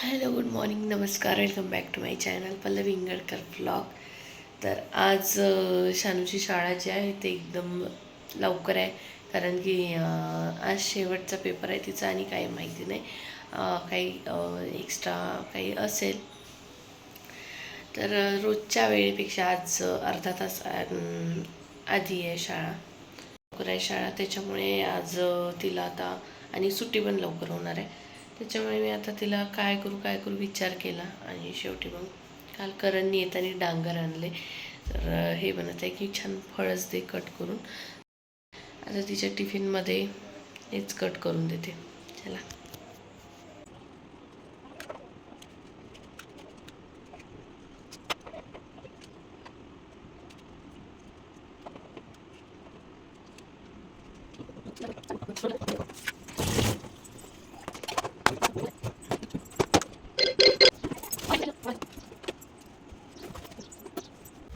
Hello, good morning, नमस्कार, welcome back to my channel Pallavi Ingalkar vlog. तर आज शानूची शाळा जी आहे ते एकदम लवकर आहे, कारण की आज शेवटचा पेपर आहे तिचा आणि काही माहिती नाही, काही एक्स्ट्रा काही असेल. तर रोजच्या वेळेपेक्षा आज अर्धा तास आधी आहे शाळा, लवकर आहे शाळा. त्याच्यामुळे आज तिला आता आणि सुट्टी पण लवकर होणार आहे. त्याच्यामुळे मी आता तिला काय करू विचार केला आणि शेवटी मग काल करणनी येताना डांगर आणले. तर हे बनत आहे की छान फळच दे कट करून. आता तिच्या टिफिनमध्ये हेच कट करून देते. चला,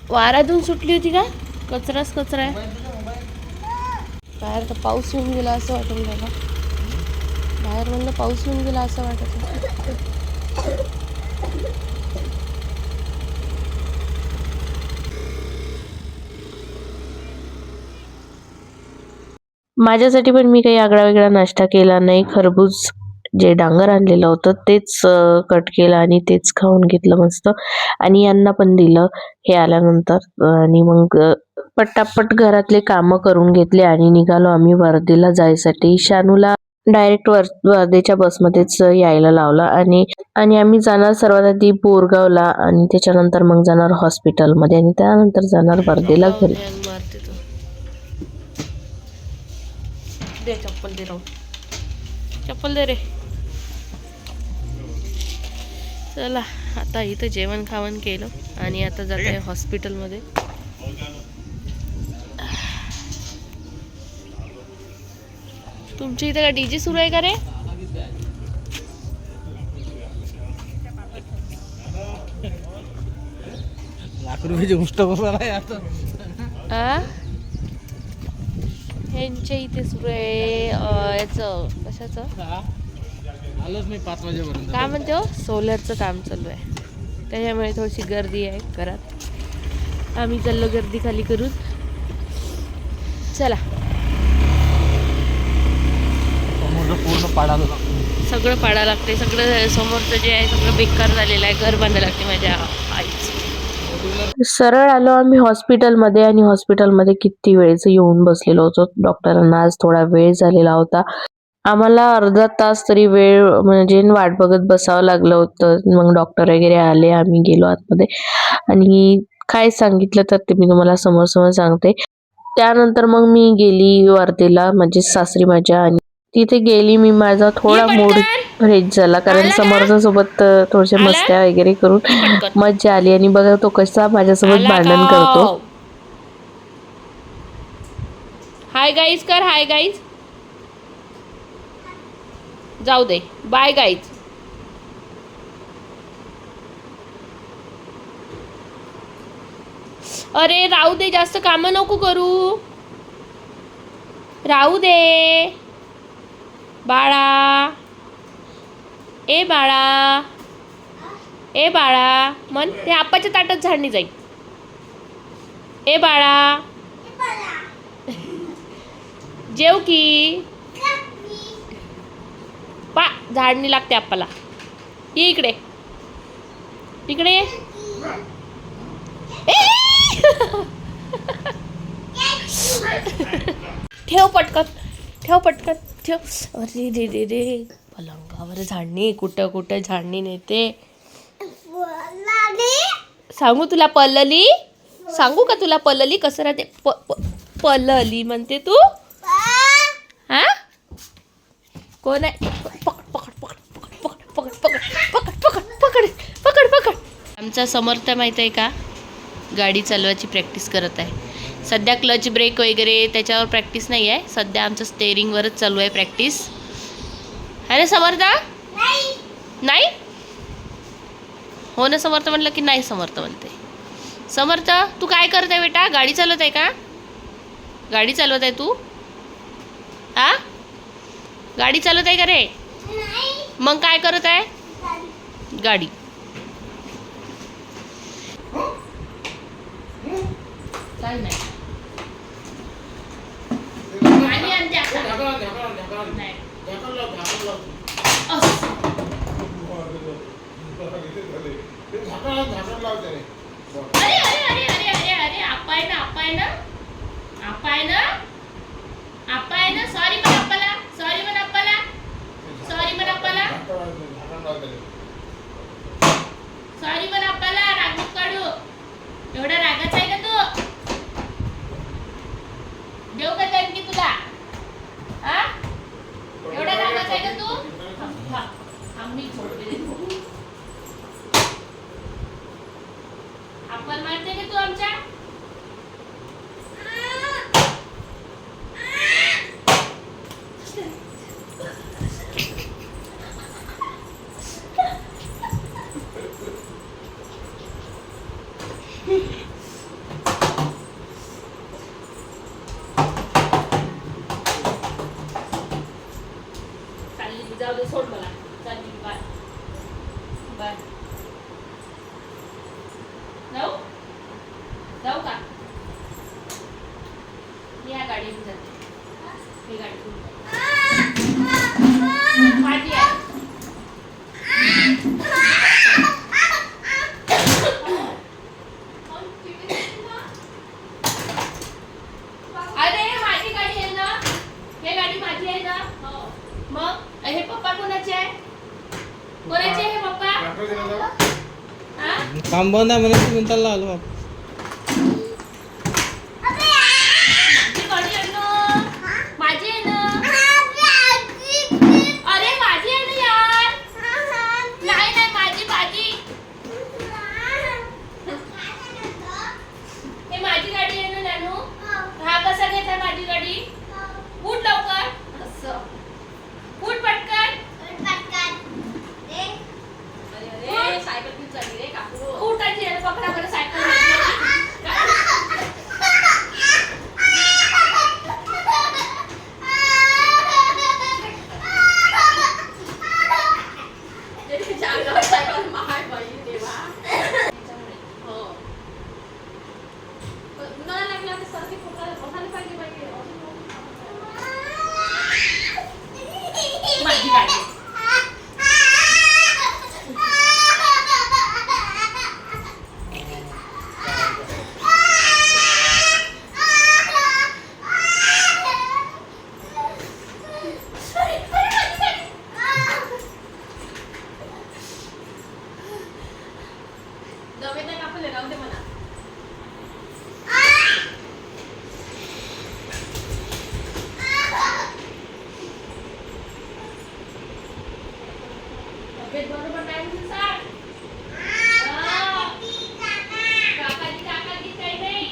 वारातून सुटली होती का? कचराच कचरा आहे बाहेर. तर पाऊस येऊन गेला असं वाटून राहिलं. बाहेर म्हणलं पाऊस येऊन गेला असं वाटत होतं. माझ्यासाठी पण मी काही आगळा वेगळा नाश्ता केला नाही. खरबूज जे डांगर आणलेलं होतं तेच कट केलं आणि तेच खाऊन घेतलं मस्त. आणि यांना पण दिलं हे आल्यानंतर. आणि मग पटापट घरातले कामं करून घेतले आणि निघालो आम्ही वर्धेला जायसाठी. शानूला डायरेक्ट वर्धेच्या बसमध्येच यायला लावला आणि आणि आम्ही जाणार सर्वात आधी बोरगावला आणि त्याच्यानंतर मग जाणार हॉस्पिटलमध्ये आणि त्यानंतर जाणार वर्धेला घरी. दे चप्पल, दे राहू, चप्पल दे रे. चला, आता इथं जेवण खावण केलं आणि आता जात आहे हॉस्पिटलमध्ये. तुमच्या इथं का डीजे सुरू आहे का रे? लाख रुपयाची गोष्ट बसला ह्यांच्या इथे सुरू आहे याचं कशाचं आलोच मी 5 वाजेपर्यंत. काय म्हणते हो, सोलरचं काम चालू आहे. त्याच्यामुळे थोडीशी गर्दी आहे घरात. आम्ही चाललो गर्दी खाली करून. चला, पूर्ण पाडायला लागतं, सगळं पाडायला लागते. सगळं समोरचं जे आहे सगळं बेकार झालेलं आहे. घर बांधायला लागते माझ्या आईचं. सरळ आलो आम्ही हॉस्पिटलमध्ये आणि हॉस्पिटलमध्ये किती वेळेचं येऊन बसलेलो होतो. डॉक्टरांना आज थोडा वेळ झालेला होता. आम्हाला अर्धा तास तरी वेळ म्हणजे वाट बघत बसावं लागलं होतं. मग डॉक्टर वगैरे आले, आम्ही गेलो आतमध्ये आणि काय सांगितलं तर ते मी तुम्हाला समोर सांगते. त्यानंतर मग मी गेली वर्धेला, म्हणजे सासरी माझ्या. आणि तिथे गेली मी, माझा थोडा मूड फ्रेश झाला कारण समोरच्या सोबत थोडशा मस्त्या वगैरे करून मज्जा आली. आणि बघा तो कसा माझ्यासोबत भांडण करतो. हाय गाईज कर, हाय गाईज. जाऊ दे, बाय गाईज. अरे राहू दे, जास्त काम नको करू, राहू दे बाळा. ए बाळा, ए बाळा, मन ते आपाच्या ताटात झाडणी जाईल. ए बाळा, जेव की पा, झाडणी लागते आप्पाला. ये इकडे, इकडे ये. ठेव पटकन, ठेव पटकन, ठेव. अरे रे रे रे, पलंगावर झाडणी, कुठं कुठं झाडणी नेते. सांगू तुला पल्लली, सांगू का तुला पल्लली कसं राहते? पल्लली म्हणते तू? हा, कोण आहे? पकड पकड पकड पकड पकड पकड पकड पकड पकड पकड. आमचा समर्थ माहीत आहे का, गाडी चालवायची प्रॅक्टिस करत आहे सध्या. क्लच ब्रेक वगैरे त्याच्यावर प्रॅक्टिस नाही आहे सध्या, आमचं स्टेअरिंगवरच चालू आहे प्रॅक्टिस. अरे समर्थ, नाही हो ना, समर्थ म्हणलं की नाही समर्थ म्हणते. समर्थ, तू काय करत आहे बेटा? गाडी चालवत आहे का? गाडी चालवत आहे तू? आ, गाडी चालवत आहे का रे? मग काय करत आहे? गाडी. काय नाही आणि आणते आता. नाही. असं. अरे अरे अरे अरे अरे अरे आपा आहे ना आपा आहे ना आपा आहे ना आपा आहे ना. सॉरी म्हण अप्पाला. सॉरी म्हण अप्पाला. सॉरी म्हण अप्पाला. सॉरी म्हण अप्पाला. राग नको काढू. एवढा रागाचा आहे का तू? देऊ का त्यांनी तुला? हा एवढा रागाचा आहे का तू? आम्ही झोपले देतो. आपण मारते का तू आमच्या? चालली जाऊ दे सोड मला. चालली बाय बाय. जाऊ जाऊ का? या गाडीने जाते. ही गाडी माझी आहे. अरे माझी गाडी आहे ना. हे गाडी माझी आहे ना. मग हे पप्पा कोणाचे आहे? कोणाचे हे पप्पा? हा काम बंद आहे म्हणून तुम्ही चालला आलो बाप. माझी गाडी आहे ना. माझी आहे ना. अरे माझी आहे ना यार. नाही नाही माझी माझी. हे माझी गाडी आहे ना नानू. हा कसा घेतला माझी गाडी? उठ लवकर. असं उठ पटकन. अरे सायकल घेऊन चालली रे काकू. उठायची आहे पकडा बरं सायकल. सायकल महाग बाई देवा. हो उन्हाळा लागला तर सर्दी खोकला बसायला पाहिजे बाई. माझी गाडी. दवेत नाही कापले राहू दे मला. तब्येत बरोबर नाही म्हणून सांग. काकाची काही नाही.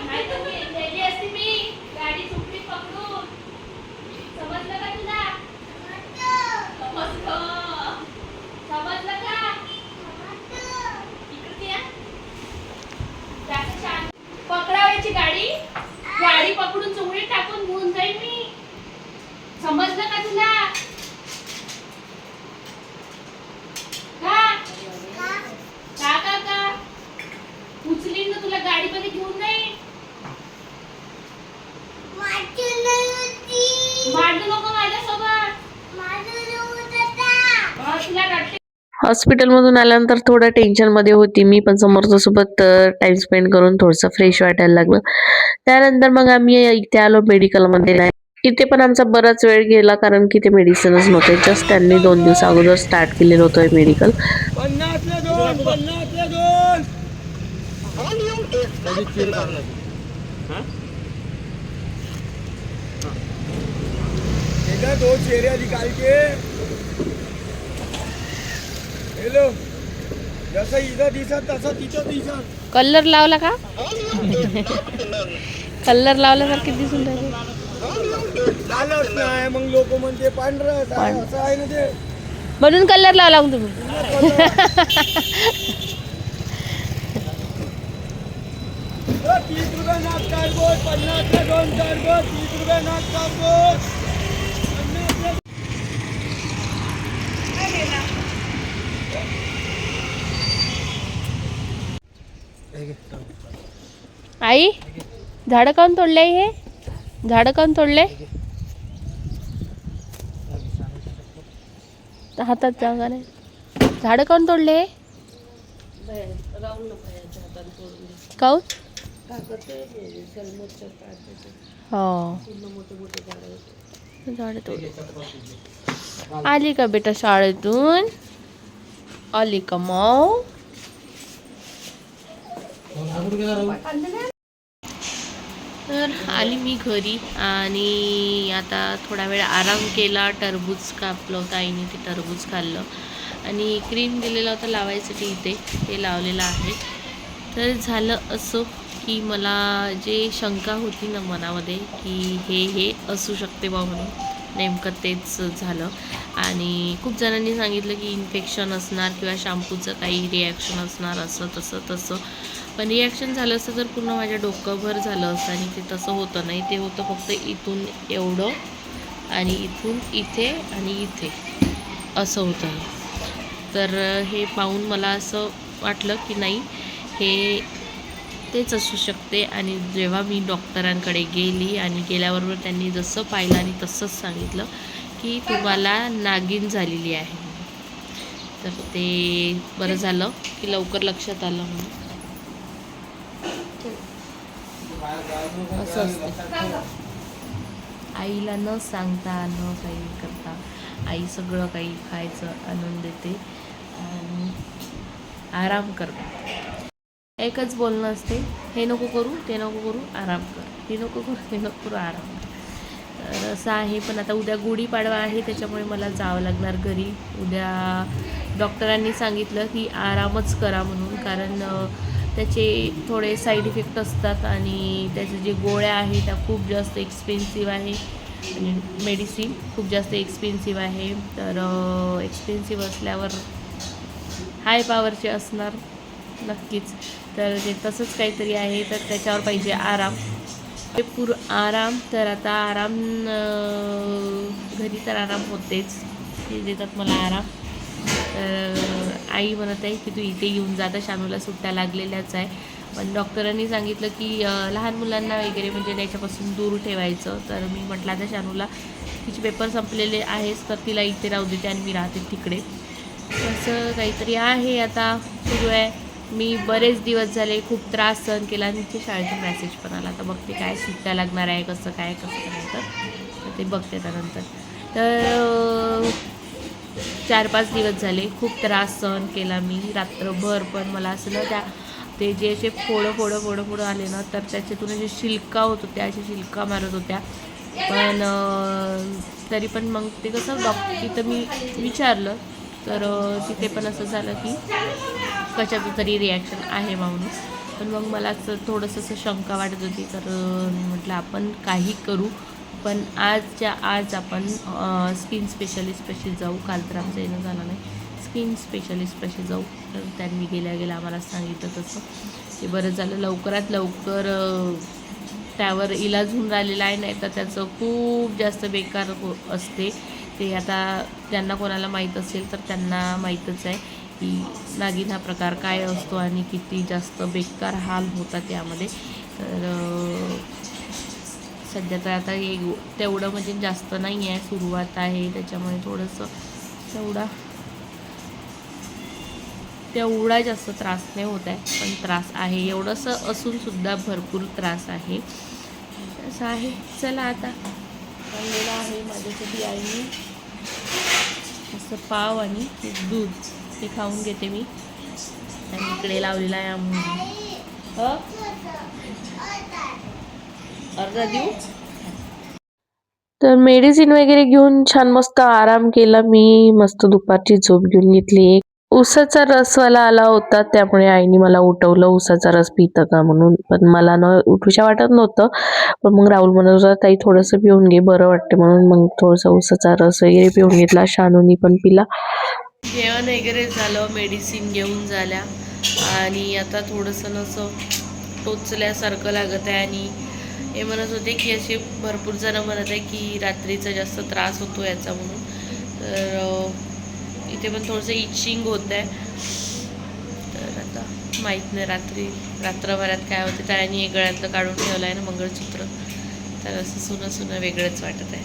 नाही तर नेली असती मी गाडी सुटली पकडून. समजलं का तुला? समजलं का? इकडे या. पकडावायची गाडी. गाडी पकडून चुंगडीत टाकून घेऊन जाईल मी. समजलं का तुला? का उचलीन ना तुला गाडीमध्ये घेऊन जाईल. मांडू नको माझ्यासोबत. तुला रडते. हॉस्पिटलमधून आल्यानंतर थोडं टेन्शनमध्ये होती मी, पण समोरच्यासोबत टाइम स्पेंड करून थोडंसं फ्रेश वाटायला लागलं. त्यानंतर मग आम्ही इथे आलो मेडिकलमध्ये. इथे पण आमचा बराच वेळ गेला कारण की ते मेडिसिनच नव्हते. जस्ट त्यांनी 2 दिवस अगोदर स्टार्ट केलेलं होतं मेडिकल. दो चेहरे निकाल के हेलो जसा इथं दिसत तसा तिथं दिसत. कलर लावला का? कलर लावल्यासारखे दिसून राहिले. लालच नाही मग लोक म्हणते पांढरं असं आहे ना ते. म्हणून कलर लावला मग तुम्ही. 30 रुपये नाक कारगोट 50 ला 2 कारगोट 30 रुपये नाक कारगोट. आई झाडं काऊन तोडले हे? झाडं काऊन तोडले? हातात जागा नाही. झाडं काऊन तोडले? काऊन? हो झाडं तोडले. आली का बेटा शाळेतून? आली का मग? तर आली मी घरी आणि आता थोडा वेळ आराम केला. टरबूज कापलं होतं आईने, ते टरबूज खाल्लं आणि क्रीम दिलेला होता लावायसाठी इथे, ते लावलेलं आहे. तर झालं असं की मला जे शंका होती ना मनामध्ये की हे असू शकते बा म्हणून, नेमकं तेच झालं. आणि खूप जणांनी सांगितलं की इन्फेक्शन असणार किंवा शॅम्पूचं काही रिॲक्शन असणार, असं तसं. पण रिॲक्शन झालं असतं तर पूर्ण माझ्या डोकंभर झालं असतं आणि ते तसं होतं नाही. ते होतं फक्त इथून एवढं आणि इथून इथे आणि इथे असं होतं. तर हे पाहून मला असं वाटलं की नाही, हे तेच असू शकते. आणि जेव्हा मी डॉक्टरांकडे गेली आणि गेल्याबरोबर त्यांनी जसं पाहिलं आणि तसंच सांगितलं की तुम्हाला नागिन झालेली आहे. तर ते बरं झालं की लवकर लक्षात आलं म्हणून. असं असतं, आईला न सांगता न काही करता आई सगळं काही खायचं आणून देते आणि आराम करते. एकच बोलणं असते, हे नको करू ते नको करू आराम कर, हे नको करू ते नको करू आराम कर. तर असं आहे. पण आता उद्या गुढीपाडवा आहे त्याच्यामुळे मला जावं लागणार घरी. उद्या डॉक्टरांनी सांगितलं की आरामच करा म्हणून, कारण त्याचे थोडे साईड इफेक्ट असतात आणि त्याचे जे गोळ्या आहेत त्या खूप जास्त एक्सपेन्सिव्ह आहे आणि मेडिसिन खूप जास्त एक्सपेन्सिव्ह आहे. तर एक्सपेन्सिव्ह असल्यावर हाय पॉवरचे असणार नक्कीच. तर ते तसंच काहीतरी आहे, तर त्याच्यावर पाहिजे आराम, आराम. तर आता आराम घरी तर आराम होतेच, ते देतात मला आराम. तर आई म्हणत आहे की तू इथे येऊन जा, आता शानूला सुट्ट्या लागलेल्याच आहे. पण डॉक्टरांनी सांगितलं की लहान मुलांना वगैरे म्हणजे त्याच्यापासून दूर ठेवायचं. तर मी म्हटलं आता शानूला तिचे पेपर संपलेले आहेच तर तिला इथे राहू देते आणि मी राहते तिकडे. असं काहीतरी आहे आता सुरू आहे. मी बरेच दिवस झाले खूप त्रास सहन केला आणि तिच्या शाळेचा मेसेज पण आला. तर बघते काय सुट्ट्या लागणार आहे, कसं काय नाही तर ते बघते त्यानंतर. तर 4-5 दिवस झाले खूप त्रास सहन केला मी रात्रभर. पण मला असं ना ते जे असे फोडं आले ना, तर त्याच्यातून जे शिल्का होत होत्या, अशा शिल्का मारत होत्या. पण तरी पण मग ते कसं तिथं मी विचारलं तर तिथे पण असं झालं की कशाचं तरी रिॲक्शन आहे म्हणून. पण मग मला असं थोडंसं असं शंका वाटत होती. तर म्हटलं आपण काही करू, पण आजच्या आज आपण स्किन स्पेशलिस्टपाशी जाऊ. काल तर आमचं येणं झालं नाही. स्किन स्पेशलिस्टपाशी जाऊ. तर त्यांनी गेल्या आम्हाला सांगितलं तसं. ते बरं झालं, लवकरात लवकर त्यावर इलाज होऊन राहिलेला आहे. नाही तर त्याचं खूप जास्त बेकार असते ते. आता ज्यांना कोणाला माहीत असेल तर त्यांना माहीतच आहे की नागिन हा प्रकार काय असतो आणि किती जास्त बेकार हाल होतात यामध्ये. तर सध्या तर आता हे तेवढं म्हणजे जास्त नाही आहे, सुरुवात आहे त्याच्यामुळे थोडंसं तेवढा जास्त त्रास नाही होत आहे. पण त्रास आहे, एवढंसं असूनसुद्धा भरपूर त्रास आहे. असं आहे. चला आता आणलेलं आहे माझ्यासाठी आईने असं पाव आणि दूध, ते खाऊन घेते मी. आणि इकडे लावलेला आहे अर्धा देऊ. तर मेडिसिन वगैरे घेऊन छान मस्त आराम केला मी. मस्त दुपारची झोप घेऊन घेतली. उसाचा रसवाला आला होता त्यामुळे आईने मला उठवलं, उसाचा रस पितं का म्हणून. पण मला उठूशा वाटत नव्हतं. पण मग राहुल म्हणत होता ताई थोडंसं पिऊन घे, बरं वाटते म्हणून. मग थोडंसं उसाचा रस वगैरे पिऊन घेतला. शानूनी पण पिला. जेवण वगैरे झालं, मेडिसिन घेऊन झाल्या आणि आता थोडंसं नसं टोचल्यासारखं लागत आहे. आणि हे म्हणत होते की असे भरपूर जण म्हणत आहे की रात्रीचा जास्त त्रास होतो याचा म्हणून. तर इथे पण थोडंसं इचिंग होत आहे. तर आता माहीत नाही रात्रभरात काय होते. त्याने हे गळ्यातलं काढून ठेवलं आहे ना मंगळसूत्र, तर असं सुनं सुनं वेगळंच वाटत आहे.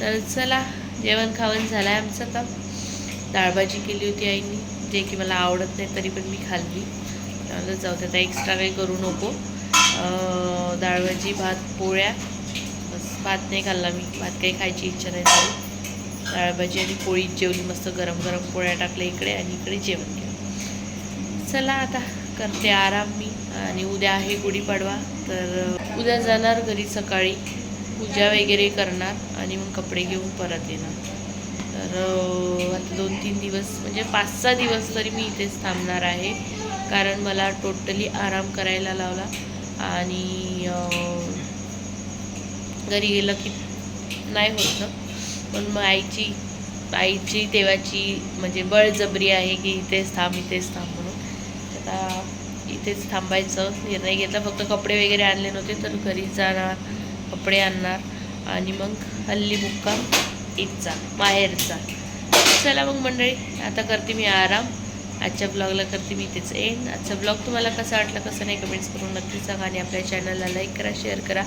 तर चला, जेवण खावण झालं आहे आमचं. आता डाळभाजी केली होती आईनी, जे की मला आवडत नाही तरी पण मी खाल्ली. त्यामुळे जाऊ दे, आता एक्स्ट्रा काही करू नको. डाळभाजी, भात, पोळ्या, बस. भात नाही खाल्ला मी, भात काही खायची इच्छा नाही झाली. डाळभाजी आणि पोळीच जेवली मस्त. गरम गरम पोळ्या टाकल्या इकडे आणि इकडे जेवण केलं. चला आता करते आराम मी. आणि उद्या आहे गुढीपाडवा, तर उद्या जाणार घरी सकाळी, पूजा वगैरे करणार आणि मग कपडे घेऊन परत येणार. तर आता 2-3 दिवस म्हणजे 5-6 दिवस तरी मी इथेच थांबणार आहे, कारण मला टोटली आराम करायला लावला. आणि घरी गेलं की नाही होत ना, पण मग आईची तेव्हाची म्हणजे बळजबरी आहे की इथेच थांब म्हणून. आता इथेच थांबायचं निर्णय घेतला. फक्त कपडे वगैरे आणले नव्हते, तर घरी जाणार, कपडे आणणार आणि मग हल्ली मुक्काम इथचा माहेरचा. चला मग मंडळी, आता करते मी आराम. आजच्या ब्लॉगला करते मी इथेच एंड. आजचा ब्लॉग तुम्हाला कसा वाटला कसं नाही कमेंट्स करून नक्की सांगा. आणि आपल्या चॅनलला लाईक करा, शेअर करा,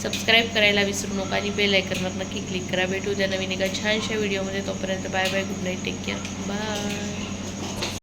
सबस्क्राईब करायला विसरू नका आणि बेल आयकॉनवर नक्की क्लिक करा. भेटू द्या नवीन एका छानशा व्हिडिओमध्ये. तोपर्यंत bye bye, good night, take care, bye.